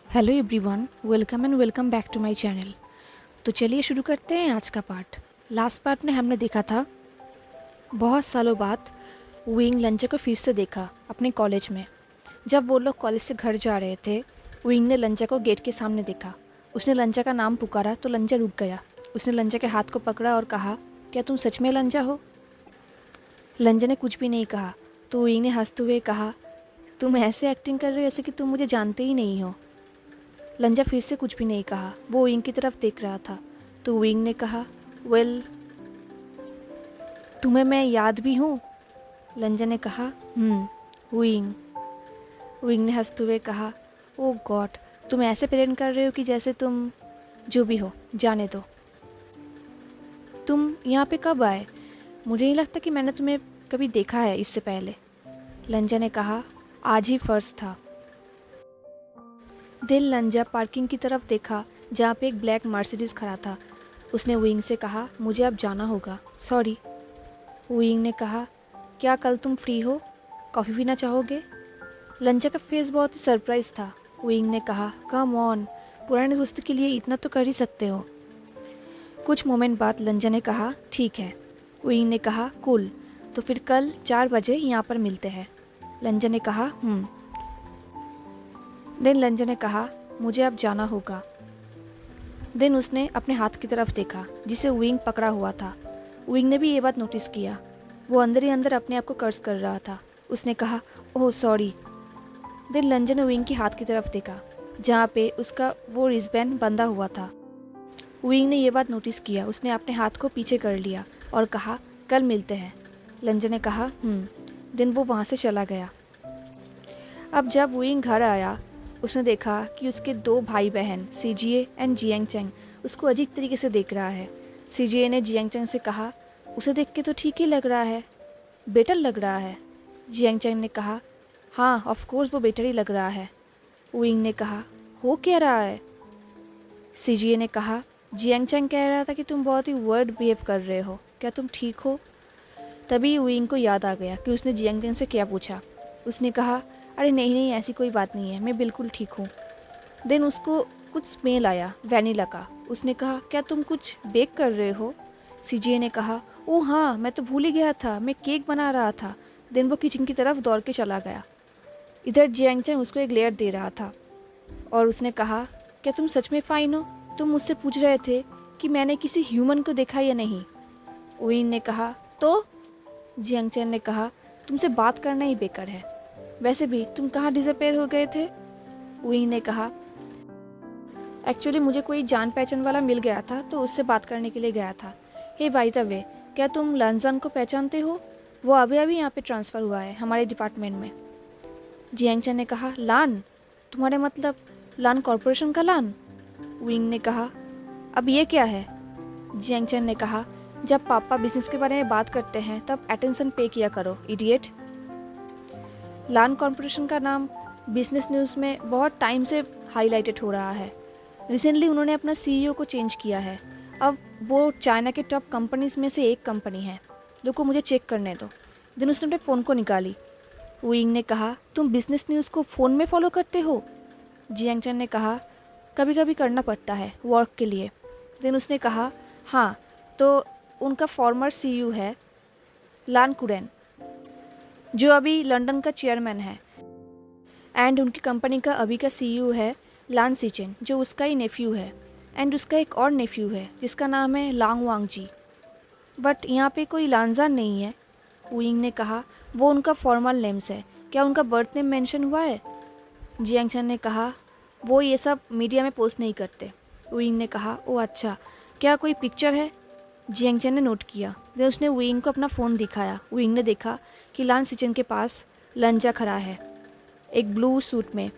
Hello everyone, welcome back to my channel. तो चलिए शुरू करते हैं आज का पार्ट। लास्ट पार्ट में हमने देखा था बहुत सालों बाद विंग लंचा को फिर से देखा अपने कॉलेज में। जब वो लोग कॉलेज से घर जा रहे थे, विंग ने लंचा को गेट के सामने देखा। उसने लंचा का नाम पुकारा तो लंचा रुक गया। उसने लंचा के हाथ को पकड़ा और कहा, क्या तुम सच में लंचा हो? लंचा ने कुछ भी नहीं कहा तो विंग ने हंसते हुए कहा, तुम ऐसे एक्टिंग कर रहे हो जैसे कि तुम मुझे जानते ही नहीं हो। लंजा फिर से कुछ भी नहीं कहा, वो विंग की तरफ देख रहा था। तो विंग ने कहा, वेल, तुम्हें मैं याद भी हूँ? लंजा ने कहा, विंग। विंग ने हंसते हुए कहा, ओ गॉड, तुम ऐसे प्रेजेंट कर रहे हो कि जैसे तुम जो भी हो, जाने दो। तुम यहाँ पे कब आए? मुझे नहीं लगता कि मैंने तुम्हें कभी देखा है इससे पहले। लंजा ने कहा, आज ही फर्स्ट था। दिल लंजा पार्किंग की तरफ देखा जहाँ पे एक ब्लैक मर्सिडीज खड़ा था। उसने विंग से कहा, मुझे अब जाना होगा, सॉरी। विंग ने कहा, क्या कल तुम फ्री हो? कॉफ़ी पीना चाहोगे? लंजा का फेस बहुत ही सरप्राइज था। विंग ने कहा, कम ऑन, पुराने दोस्त के लिए इतना तो कर ही सकते हो। कुछ मोमेंट बाद लंजा ने कहा, ठीक है। विंग ने कहा, कूल, तो फिर कल 4 बजे यहाँ पर मिलते हैं। लंजा ने कहा, देन लंजा ने कहा, मुझे अब जाना होगा। देन उसने अपने हाथ की तरफ देखा जिसे विंग पकड़ा हुआ था। विंग ने भी ये बात नोटिस किया। वो अंदर ही अंदर अपने आप को कर्ज कर रहा था। उसने कहा, ओह सॉरी। देन लंजा ने विंग के हाथ की तरफ देखा जहाँ पे उसका वो रिस्टबैंड बंधा हुआ था। विंग ने ये बात नोटिस किया। उसने अपने हाथ को पीछे कर लिया और कहा, कल मिलते हैं। लंजा ने कहा, देन वो वहाँ से चला गया। अब जब विंग घर आया, उसने देखा कि उसके 2 भाई बहन सीजीए एंड जियांग चेंग उसको अजीब तरीके से देख रहा है। सीजीए ने जियांग चेंग से कहा, उसे देख के तो ठीक ही लग रहा है, बेटर लग रहा है। जियांग चेंग ने कहा, हाँ ऑफ कोर्स वो बेटर ही लग रहा है। विंग ने कहा, हो क्या रहा है? सीजीए ने कहा, जियांग चेंग कह रहा था कि तुम बहुत ही वर्ड बिहेव कर रहे हो, क्या तुम ठीक हो? तभी विंग को याद आ गया कि उसने जियांग चेंग से क्या पूछा। उसने कहा, अरे नहीं नहीं, ऐसी कोई बात नहीं है, मैं बिल्कुल ठीक हूँ। देन उसको कुछ स्मेल आया वैनिला का। उसने कहा, क्या तुम कुछ बेक कर रहे हो? सीजीए ने कहा, ओ हाँ, मैं तो भूल ही गया था, मैं केक बना रहा था। देन वो किचन की तरफ दौड़ के चला गया। इधर जियांग चेंग उसको एक लेयर दे रहा था और उसने कहा, क्या तुम सच में फाइन हो? तुम मुझसे पूछ रहे थे कि मैंने किसी ह्यूमन को देखा या नहीं। विंग ने कहा, तो? जियांग चेंग ने कहा, तुमसे बात करना ही बेकार है, वैसे भी तुम कहाँ डिसअपेयर हो गए थे? विंग ने कहा, एक्चुअली मुझे कोई जान पहचान वाला मिल गया था तो उससे बात करने के लिए गया था। हे बाय द वे, क्या तुम लंजन को पहचानते हो? वो अभी अभी यहाँ पे ट्रांसफ़र हुआ है हमारे डिपार्टमेंट में। जियांग चेन ने कहा, लान? तुम्हारे मतलब लान कॉरपोरेशन का लान? विंग ने कहा, अब ये क्या है? जियांग चेन ने कहा, जब पापा बिजनेस के बारे में बात करते हैं तब अटेंशन पे किया करो, इडियट। लान कॉरपोरेशन का नाम बिजनेस न्यूज़ में बहुत टाइम से हाईलाइटेड हो रहा है। रिसेंटली उन्होंने अपना सीईओ को चेंज किया है। अब वो चाइना के टॉप कंपनीज में से एक कंपनी है। रुको मुझे चेक करने दो। देन उसने अपने फ़ोन को निकाली। विंग ने कहा, तुम बिजनेस न्यूज़ को फ़ोन में फॉलो करते हो? जियांग चेन ने कहा, कभी कभी करना पड़ता है वर्क के लिए। देन उसने कहा, हाँ, तो उनका फॉर्मर सीईओ है लान कुरेन, जो अभी लंदन का चेयरमैन है। एंड उनकी कंपनी का अभी का सीईओ है लान सीचेन, जो उसका ही नेफ्यू है। एंड उसका एक और नेफ्यू है जिसका नाम है लांग वांग जी। बट यहाँ पे कोई लानजान नहीं है। विंग ने कहा, वो उनका फॉर्मल नेम्स है, क्या उनका बर्थ नेम मेंशन हुआ है? जियांग चेन ने कहा, वो ये सब मीडिया में पोस्ट नहीं करते। विंग ने कहा, ओ अच्छा, क्या कोई पिक्चर है? जियांग चेन ने नोट किया। देन उसने विंग को अपना फ़ोन दिखाया। विंग ने देखा कि लान सीचेन के पास लंजा खड़ा है एक ब्लू सूट में।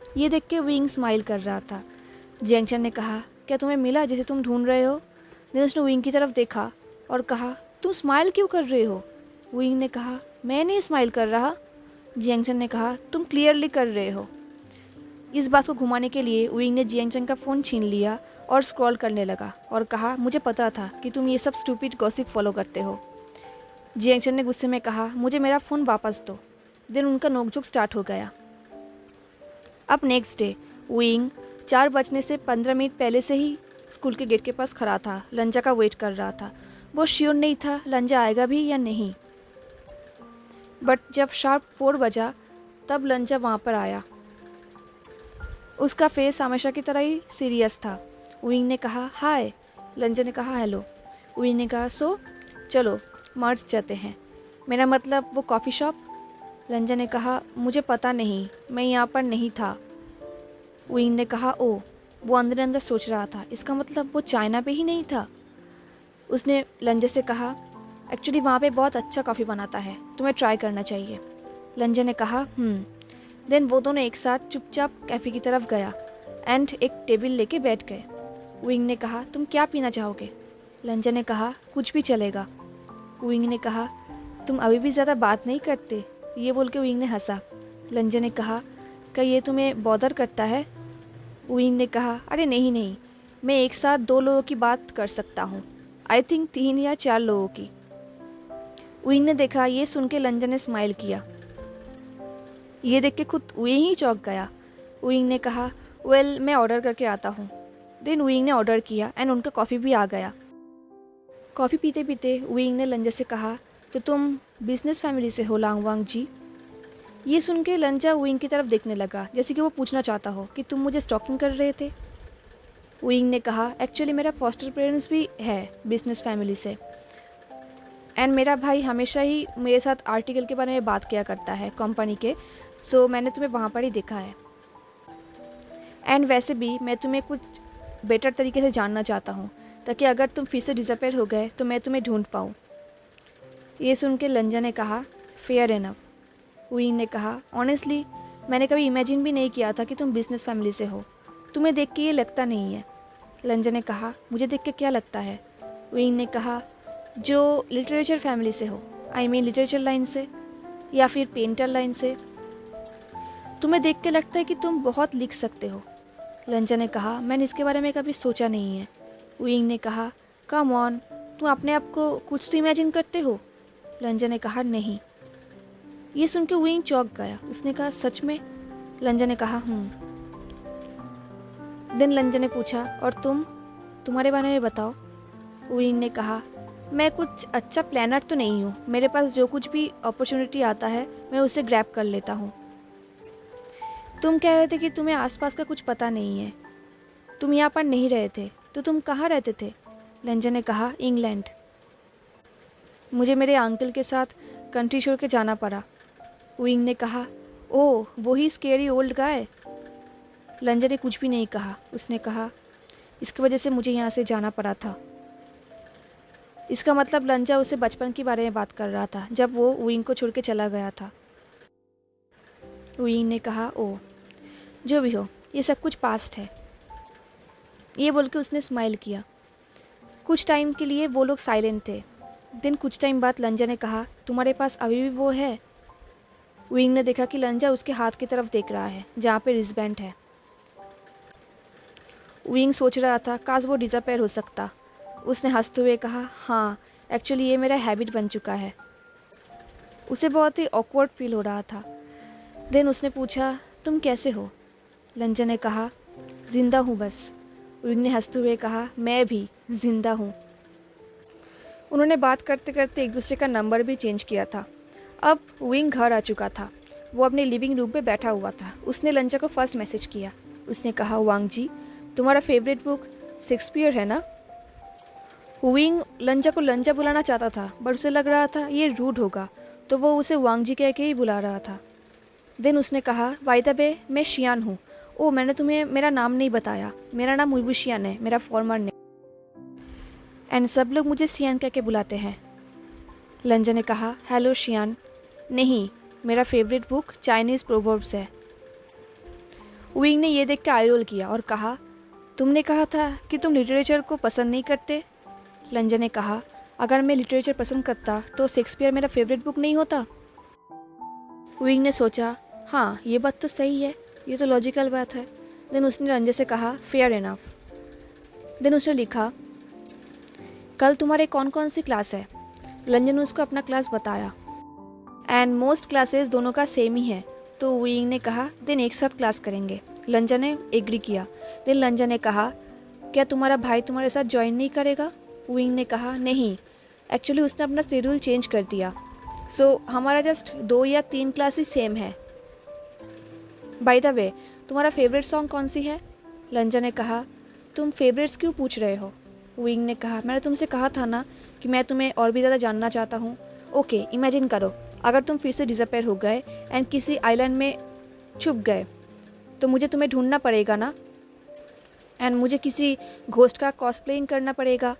ये देख के विंग स्माइल कर रहा था। जियांग चेन ने कहा, क्या तुम्हें मिला जिसे तुम ढूंढ रहे हो? देन उसने विंग की तरफ देखा और कहा, तुम स्माइल क्यों कर रहे हो? विंग ने कहा, मैं नहीं स्माइल कर रहा। जियांग चेन ने कहा, तुम क्लियरली कर रहे हो। इस बात को घुमाने के लिए विंग ने जियांग चेन का फ़ोन छीन लिया और स्क्रॉल करने लगा और कहा, मुझे पता था कि तुम ये सब स्टूपिड गॉसिप फॉलो करते हो। जियांगचन ने गुस्से में कहा, मुझे मेरा फ़ोन वापस दो। देन उनका नोकझोंक स्टार्ट हो गया। अब नेक्स्ट डे विंग 4 बजने से 15 मिनट पहले से ही स्कूल के गेट के पास खड़ा था, लंजा का वेट कर रहा था। वो श्योर नहीं था लंजा आएगा भी या नहीं, बट जब शार्प 4 बजा तब लंजा वहाँ पर आया। उसका फेस हमेशा की तरह ही सीरियस था। विंग ने कहा, हाय। लंजा ने कहा, हेलो। विंग ने कहा, सो चलो मर्ज जाते हैं, मेरा मतलब वो कॉफ़ी शॉप। लंजा ने कहा, मुझे पता नहीं, मैं यहाँ पर नहीं था। विंग ने कहा, ओ। वो अंदर अंदर सोच रहा था, इसका मतलब वो चाइना पे ही नहीं था। उसने लंजा से कहा, एक्चुअली वहाँ पे बहुत अच्छा कॉफ़ी बनाता है, तुम्हें ट्राई करना चाहिए। लंजा ने कहा, देन वो दोनों एक साथ चुपचाप कैफ़े की तरफ गया एंड एक टेबल लेके बैठ गए। विंग ने कहा, तुम क्या पीना चाहोगे? लंजा ने कहा, कुछ भी चलेगा। विंग ने कहा, तुम अभी भी ज़्यादा बात नहीं करते? ये बोल के विंग ने हंसा। लंजा ने कहा, क्या ये तुम्हें बॉदर करता है? विंग ने कहा, अरे नहीं नहीं, मैं एक साथ 2 लोगों की बात कर सकता हूँ, आई थिंक 3 या 4 लोगों की। विंग ने देखा, ये सुन के लंजा ने स्माइल किया। ये देख के खुद विंग ही चौंक गया। विंग ने कहा, वेल मैं ऑर्डर करके आता हूँ। देन विंग ने ऑर्डर किया एंड उनका कॉफ़ी भी आ गया। कॉफ़ी पीते पीते विंग ने लंजा से कहा, तो तुम बिजनेस फैमिली से हो लांगवांग जी? ये सुन के लंजा विंग की तरफ देखने लगा, जैसे कि वो पूछना चाहता हो कि तुम मुझे स्टॉकिंग कर रहे थे। विंग ने कहा, एक्चुअली मेरा फॉस्टर पेरेंट्स भी है बिजनेस फैमिली से, एंड मेरा भाई हमेशा ही मेरे साथ आर्टिकल के बारे में बात किया करता है कंपनी के, सो मैंने तुम्हें वहाँ पर ही देखा है। एंड वैसे भी मैं तुम्हें कुछ बेटर तरीके से जानना चाहता हूँ, ताकि अगर तुम फिर से डिसअपेयर हो गए तो मैं तुम्हें ढूंढ पाऊँ। ये सुन के लंजा ने कहा, फेयर इनफ। विंग ने कहा, ऑनेस्टली मैंने कभी इमेजिन भी नहीं किया था कि तुम बिजनेस फैमिली से हो, तुम्हें देख के ये लगता नहीं है। लंजा ने कहा, मुझे देख के क्या लगता है? विंग ने कहा, जो लिटरेचर फैमिली से हो, आई मीन लिटरेचर लाइन से या फिर पेंटर लाइन से, तुम्हें देख के लगता है कि तुम बहुत लिख सकते हो। लंजा ने कहा, मैंने इसके बारे में कभी सोचा नहीं है। विंग ने कहा, कम ऑन, तुम अपने आप को कुछ तो इमेजिन करते हो? लंजा ने कहा, नहीं। ये सुन के विंग चौंक गया। उसने कहा, सच में? लंजा ने कहा, देन लंजा ने पूछा, और तुम्हारे बारे में बताओ। विंग ने कहा, मैं कुछ अच्छा प्लानर तो नहीं हूँ, मेरे पास जो कुछ भी अपॉर्चुनिटी आता है मैं उसे ग्रैब कर लेता हूँ। तुम कह रहे थे कि तुम्हें आसपास का कुछ पता नहीं है, तुम यहाँ पर नहीं रहे थे, तो तुम कहाँ रहते थे? लंजा ने कहा, इंग्लैंड। मुझे मेरे अंकल के साथ कंट्री छोड़ के जाना पड़ा। विंग ने कहा, ओह वही स्केरी ओल्ड गाय। लंजा ने कुछ भी नहीं कहा। उसने कहा, इसकी वजह से मुझे यहाँ से जाना पड़ा था। इसका मतलब लंजा उसे बचपन के बारे में बात कर रहा था, जब वो विंग को छोड़ के चला गया था। विंग ने कहा, ओह जो भी हो, ये सब कुछ पास्ट है। ये बोल के उसने स्माइल किया। कुछ टाइम के लिए वो लोग साइलेंट थे। देन कुछ टाइम बाद लंजा ने कहा, तुम्हारे पास अभी भी वो है? विंग ने देखा कि लंजा उसके हाथ की तरफ देख रहा है जहाँ पे रिस्टबैंड है। विंग सोच रहा था, काश वो डिसअपेयर हो सकता। उसने हंसते हुए कहा, हाँ एक्चुअली ये मेरा हैबिट बन चुका है। उसे बहुत ही ऑकवर्ड फील हो रहा था। देन उसने पूछा, तुम कैसे हो? लंजा ने कहा, जिंदा हूँ बस। विंग ने हंसते हुए कहा, मैं भी जिंदा हूँ। उन्होंने बात करते करते एक दूसरे का नंबर भी चेंज किया था। अब विंग घर आ चुका था। वो अपने लिविंग रूम पे बैठा हुआ था। उसने लंजा को फर्स्ट मैसेज किया। उसने कहा, वांग जी, तुम्हारा फेवरेट बुक शेक्सपियर है ना? विंग लंजा को लंजा बुलाना चाहता था, बट उसे लग रहा था ये रूड होगा, तो वो उसे वांग जी कह के ही बुला रहा था। देन उसने कहा, बाय द वे मैं शियान हूँ। ओ मैंने तुम्हें मेरा नाम नहीं बताया, मेरा नाम वुशियान है, मेरा फॉर्मर नेम, एंड सब लोग मुझे शियान कह के बुलाते हैं। लंजा ने कहा, हेलो शियान। नहीं, मेरा फेवरेट बुक चाइनीज़ प्रोवर्ब्स है। विंग ने ये देख के आई रोल किया और कहा, तुमने कहा था कि तुम लिटरेचर को पसंद नहीं करते। लंजा ने कहा, अगर मैं लिटरेचर पसंद करता तो शेक्सपियर मेरा फेवरेट बुक नहीं होता। विंग ने सोचा, हाँ ये बात तो सही है, ये तो लॉजिकल बात है। देन उसने लंजा से कहा, फेयर इनफ। देन उसने लिखा, कल तुम्हारे कौन कौन सी क्लास है। लंजन ने उसको अपना क्लास बताया एंड मोस्ट क्लासेस दोनों का सेम ही है। तो विंग ने कहा देन एक साथ क्लास करेंगे। लंजन ने एग्री किया। देन लंजन ने कहा, क्या तुम्हारा भाई तुम्हारे साथ ज्वाइन नहीं करेगा। विंग ने कहा नहीं, एक्चुअली उसने अपना शेड्यूल चेंज कर दिया, सो हमारा जस्ट 2 या 3 क्लासेस सेम है। बाय द वे, तुम्हारा फेवरेट सॉन्ग कौन सी है। लंजन ने कहा, तुम फेवरेट्स क्यों पूछ रहे हो। विंग ने कहा, मैंने तुमसे कहा था ना कि मैं तुम्हें और भी ज़्यादा जानना चाहता हूँ। ओके, इमेजिन करो अगर तुम फिर से डिसअपेयर हो गए एंड किसी आइलैंड में छुप गए, तो मुझे तुम्हें ढूंढना पड़ेगा ना, एंड मुझे किसी घोस्ट का कॉस्प्लेइंग करना पड़ेगा।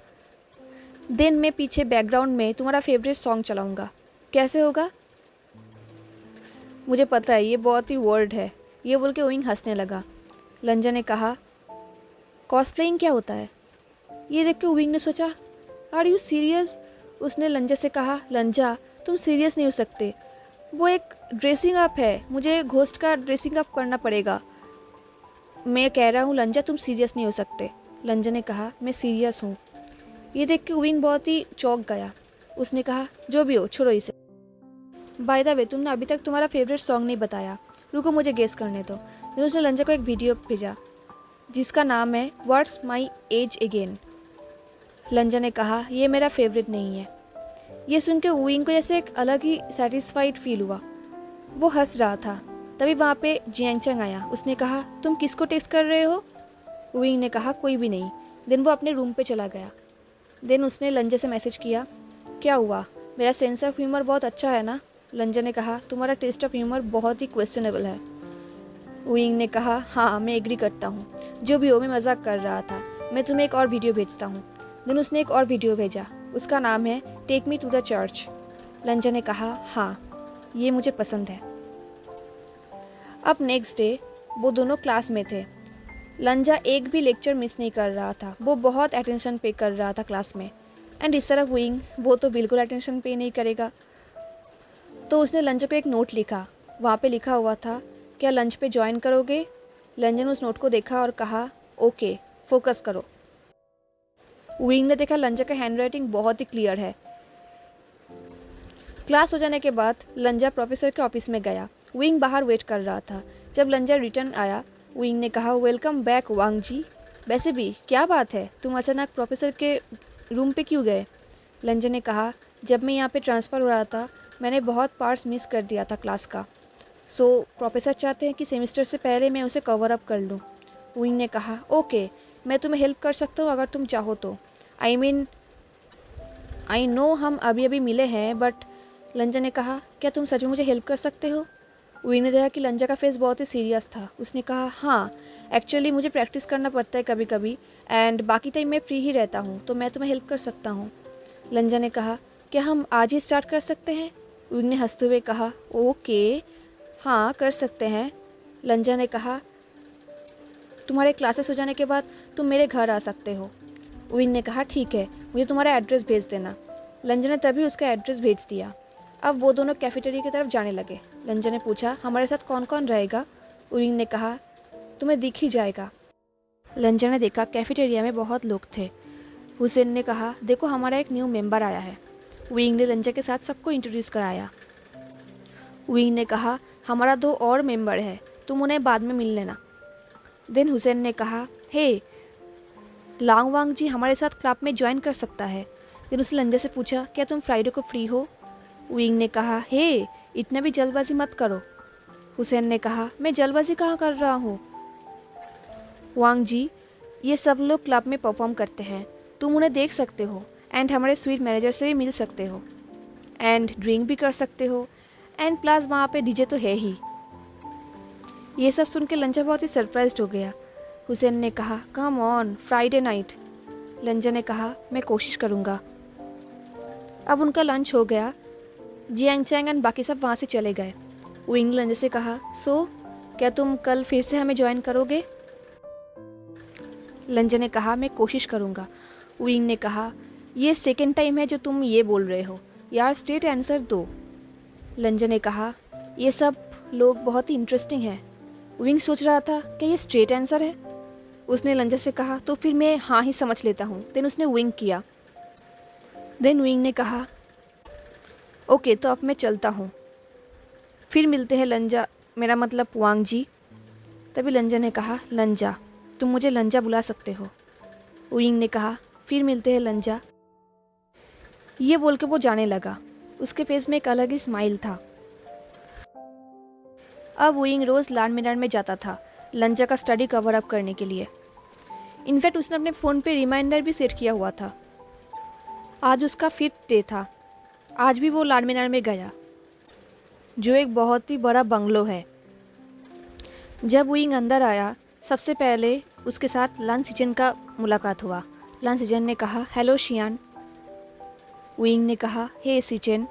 देन मैं पीछे बैकग्राउंड में तुम्हारा फेवरेट सॉन्ग चलाऊँगा, कैसे होगा। मुझे पता है ये बहुत ही वर्ड है, ये बोल के विंग हंसने लगा। लंजन ने कहा, कॉस्प्लेइंग क्या होता है। ये देख के विंग ने सोचा, आर यू सीरियस। उसने लंजा से कहा, लंजा तुम सीरियस नहीं हो सकते, वो एक ड्रेसिंग अप है, मुझे घोस्ट का ड्रेसिंग अप करना पड़ेगा। मैं कह रहा हूँ लंजा तुम सीरियस नहीं हो सकते। लंजा ने कहा, मैं सीरियस हूँ। ये देख के विंग बहुत ही चौंक गया। उसने कहा, जो भी हो छोड़ो इसे। बाय द वे, तुमने अभी तक तुम्हारा फेवरेट सॉन्ग नहीं बताया, रुको मुझे गेस करने दो। फिर उसने लंजा को एक वीडियो भेजा जिसका नाम है व्हाट्स माई एज अगेन। लंजा ने कहा, ये मेरा फेवरेट नहीं है। ये सुन के विंग को जैसे एक अलग ही सेटिस्फाइड फील हुआ। वो हंस रहा था। तभी वहाँ पे जियांगचैंग आया। उसने कहा, तुम किसको टेक्स्ट कर रहे हो। विंग ने कहा, कोई भी नहीं। देन वो अपने रूम पे चला गया। देन उसने लंजा से मैसेज किया, क्या हुआ, मेरा सेंस ऑफ ह्यूमर बहुत अच्छा है ना। लंजा ने कहा, तुम्हारा टेस्ट ऑफ ह्यूमर बहुत ही क्वेश्चनेबल है। विंग ने कहा, हाँ मैं एग्री करता हूँ, जो भी हो मैं मजाक कर रहा था, मैं तुम्हें एक और वीडियो भेजता हूँ। देन उसने एक और वीडियो भेजा, उसका नाम है take me to the church. लंजा ने कहा, हाँ ये मुझे पसंद है। अब नेक्स्ट डे वो दोनों क्लास में थे। लंजा एक भी लेक्चर मिस नहीं कर रहा था, वो बहुत अटेंशन पे कर रहा था क्लास में। एंड इस तरफ विंग, वो तो बिल्कुल अटेंशन पे नहीं करेगा। तो उसने लंजा को एक नोट लिखा, वहाँ पे लिखा हुआ था, क्या लंच पे ज्वाइन करोगे। लंजा ने उस नोट को देखा और कहा, ओके फोकस करो। विंग ने देखा लंजा का हैंडराइटिंग बहुत ही क्लियर है। क्लास हो जाने के बाद लंजा प्रोफेसर के ऑफिस में गया। विंग बाहर वेट कर रहा था। जब लंजा रिटर्न आया, विंग ने कहा, वेलकम बैक वांग जी। वैसे भी क्या बात है, तुम अचानक प्रोफेसर के रूम पे क्यों गए। लंजा ने कहा, जब मैं यहाँ पे ट्रांसफ़र हो रहा था मैंने बहुत पार्ट्स मिस कर दिया था क्लास का, सो प्रोफेसर चाहते हैं कि सेमेस्टर से पहले मैं उसे कवर अप कर लूँ। विंग ने कहा, ओके मैं तुम्हें हेल्प कर सकता हूँ अगर तुम चाहो तो। आई नो हम अभी अभी मिले हैं, बट लंजा ने कहा, क्या तुम सच में मुझे हेल्प कर सकते हो। विंग ने देखा कि लंजा का फेस बहुत ही सीरियस था। उसने कहा, हाँ एक्चुअली मुझे प्रैक्टिस करना पड़ता है कभी कभी, एंड बाकी टाइम मैं फ्री ही रहता हूँ, तो मैं तुम्हें हेल्प कर सकता हूँ। लंजा ने कहा, क्या हम आज ही स्टार्ट कर सकते हैं। विंग ने हंसते हुए कहा, ओके हाँ कर सकते हैं। लंजा ने कहा, तुम्हारे क्लासेस हो जाने के बाद तुम मेरे घर आ सकते हो। विंग ने कहा, ठीक है मुझे तुम्हारा एड्रेस भेज देना। लंजा ने तभी उसका एड्रेस भेज दिया। अब वो दोनों कैफेटेरिया की तरफ जाने लगे। लंजा ने पूछा, हमारे साथ कौन कौन रहेगा। विंग ने कहा, तुम्हें दिख ही जाएगा। लंजा ने देखा कैफेटेरिया में बहुत लोग थे। हुसैन ने कहा, देखो हमारा एक न्यू मेंबर आया है। विंग ने लंजा के साथ सबको इंट्रोड्यूस कराया। विंग ने कहा, हमारा 2 और मेंबर है, तुम उन्हें बाद में मिल लेना। देन हुसैन ने कहा, हे लांग वांग जी हमारे साथ क्लब में ज्वाइन कर सकता है। देन उसने लंजा से पूछा, क्या तुम फ्राइडे को फ्री हो। विंग ने कहा, हे इतना भी जल्दबाजी मत करो। हुसैन ने कहा, मैं जल्दबाजी कहाँ कर रहा हूँ। वांग जी, ये सब लोग क्लब में परफॉर्म करते हैं, तुम उन्हें देख सकते हो, एंड हमारे स्वीट मैनेजर से भी मिल सकते हो, एंड ड्रिंक भी कर सकते हो, एंड प्लस वहाँ पे डीजे तो है ही। ये सब सुन के लंजा बहुत ही सरप्राइज्ड हो गया। हुसैन ने कहा, कम ऑन फ्राइडे नाइट। लंजा ने कहा, मैं कोशिश करूँगा। अब उनका लंच हो गया। जियांगचैंग एंड बाकी सब वहाँ से चले गए। विंग लंजा से कहा, सो क्या तुम कल फिर से हमें ज्वाइन करोगे। लंजा ने कहा, मैं कोशिश करूँगा। विंग ने कहा, ये सेकेंड टाइम है जो तुम ये बोल रहे हो, यार स्ट्रेट आंसर दो। लंजा ने कहा, ये सब लोग बहुत ही इंटरेस्टिंग हैं। विंग सोच रहा था कि ये स्ट्रेट आंसर है। उसने लंजा से कहा, तो फिर मैं हाँ ही समझ लेता हूँ। देन उसने विंक किया। देन विंग ने कहा, ओके तो अब मैं चलता हूँ, फिर मिलते हैं लंजा, मेरा मतलब वांग जी। तभी लंजा ने कहा, लंजा, तुम मुझे लंजा बुला सकते हो। विंग ने कहा, फिर मिलते हैं लंजा। ये बोल के वो जाने लगा। उसके फेस में एक अलग ही स्माइल था। अब विंग रोज़ लाल मीनार में जाता था लंजा का स्टडी कवर अप करने के लिए। इनफैक्ट उसने अपने फ़ोन पे रिमाइंडर भी सेट किया हुआ था। आज उसका 5th डे था। आज भी वो लाल मीनार में गया, जो एक बहुत ही बड़ा बंगलो है। जब विंग अंदर आया, सबसे पहले उसके साथ लान सिचन का मुलाकात हुआ। लान सिचन ने कहा, हेलो शियान। विंग ने कहा, हे सिचन।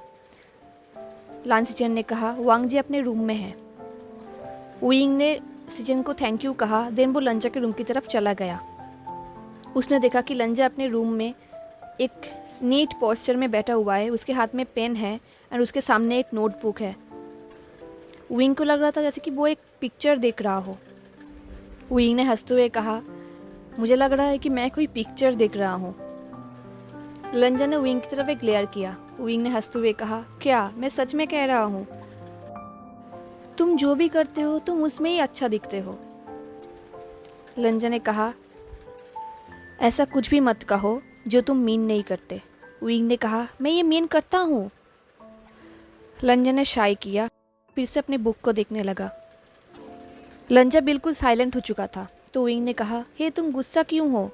लान सिचन ने कहा, वांग जी अपने रूम में हैं। विंग ने सिचन को थैंक यू कहा। देन वो लंजा के रूम की तरफ चला गया। उसने देखा कि लंजा अपने रूम में एक नीट पोस्चर में बैठा हुआ है। उसके हाथ में पेन है और उसके सामने एक नोटबुक है। विंग को लग रहा था जैसे कि वो एक पिक्चर देख रहा हो। विंग ने हंसते हुए कहा, मुझे लग रहा है कि मैं कोई पिक्चर देख रहा हूँ। लंजा ने विंग की तरफ एक ग्लेयर किया। विंग ने हंसते हुए कहा, क्या मैं सच में कह रहा हूँ? तुम जो भी करते हो तुम उसमें ही अच्छा दिखते हो। लंजा ने कहा, ऐसा कुछ भी मत कहो जो तुम मीन नहीं करते। विंग ने कहा, मैं ये मीन करता हूँ। लंजा ने शाय किया, फिर से अपनी बुक को देखने लगा। लंजा बिल्कुल साइलेंट हो चुका था। तो विंग ने कहा, हे तुम गुस्सा क्यों हो?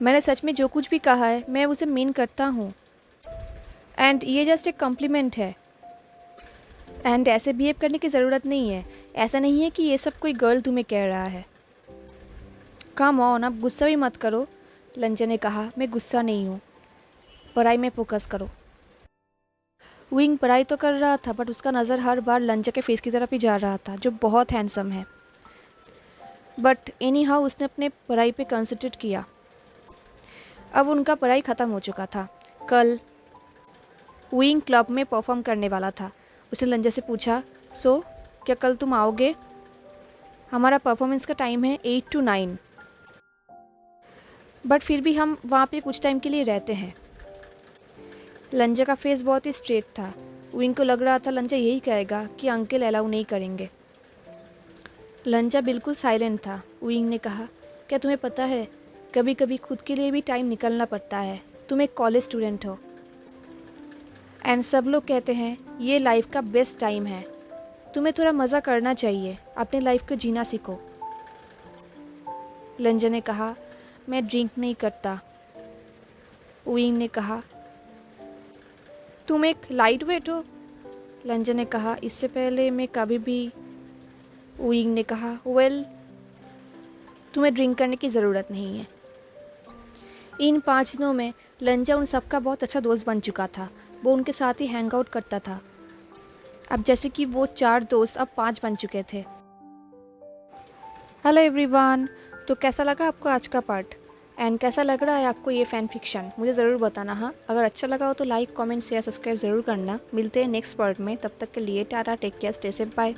मैंने सच में जो कुछ भी कहा है मैं उसे मीन करता हूँ, एंड ये जस्ट एक कॉम्प्लीमेंट है। एंड ऐसे बिहेव करने की ज़रूरत नहीं है। ऐसा नहीं है कि ये सब कोई गर्ल तुम्हें कह रहा है। कम ऑन, अब गुस्सा भी मत करो। लंजा ने कहा, मैं गुस्सा नहीं हूँ, पढ़ाई में फोकस करो। विंग पढ़ाई तो कर रहा था, बट उसका नज़र हर बार लंजा के फेस की तरफ ही जा रहा था, जो बहुत हैंडसम है। बट एनी हाउ उसने अपने पढ़ाई पे कंसंट्रेट किया। अब उनका पढ़ाई ख़त्म हो चुका था। कल विंग क्लब में परफॉर्म करने वाला था। उसने लंजा से पूछा, सो क्या कल तुम आओगे? हमारा परफॉर्मेंस का टाइम है 8 to 9, बट फिर भी हम वहाँ पे कुछ टाइम के लिए रहते हैं। लंजा का फेस बहुत ही स्ट्रेट था। विंग को लग रहा था लंजा यही कहेगा कि अंकल अलाउ नहीं करेंगे। लंजा बिल्कुल साइलेंट था। विंग ने कहा, क्या तुम्हें पता है कभी कभी खुद के लिए भी टाइम निकलना पड़ता है। तुम एक कॉलेज स्टूडेंट हो, एंड सब लोग कहते हैं ये लाइफ का बेस्ट टाइम है। तुम्हें थोड़ा मज़ा करना चाहिए, अपने लाइफ को जीना सीखो। लंजा ने कहा, मैं ड्रिंक नहीं करता। विंग ने कहा, तुम एक लाइट वेट हो। लंजा ने कहा, इससे पहले मैं कभी भी। विंग ने कहा, वेल तुम्हें ड्रिंक करने की ज़रूरत नहीं है। इन 5 दिनों में लंजा उन सबका बहुत अच्छा दोस्त बन चुका था। वो उनके साथ ही हैंग आउट करता था। अब जैसे कि वो 4 दोस्त अब 5 बन चुके थे। हेलो एवरीवन, तो कैसा लगा आपको आज का पार्ट, एंड कैसा लग रहा है आपको ये फ़ैन फिक्शन? मुझे ज़रूर बताना। हाँ, अगर अच्छा लगा हो तो लाइक, कमेंट, शेयर, सब्सक्राइब ज़रूर करना। मिलते हैं नेक्स्ट पार्ट में। तब तक के लिए tata, take care, stay safe, bye.